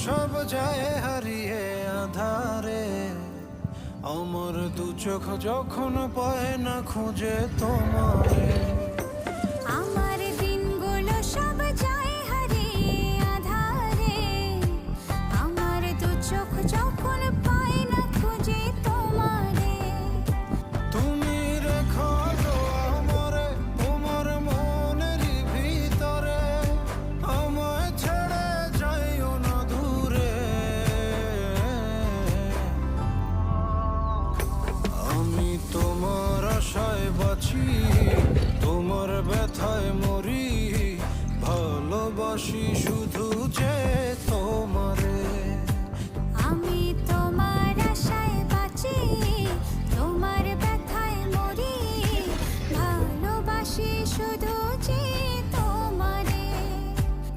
সব যায় হারিয়ে আধারে, আমার দু চোখ যখন পায় না খুঁজে তোমারে। আমার দিনগুলো সব যায় হারিয়ে আঁধারে, আমার দু চোখ যখন পায় না খুঁজে তোমারে। তুমি রেখো তো আমারে তোমার মনেরই ভিতরে, আমায় ছেড়ে যাইও না দূরে। আমি তোমার আশায় বাঁচি, তোমার ব্যথায় মরি, ভালোবাসি শুধু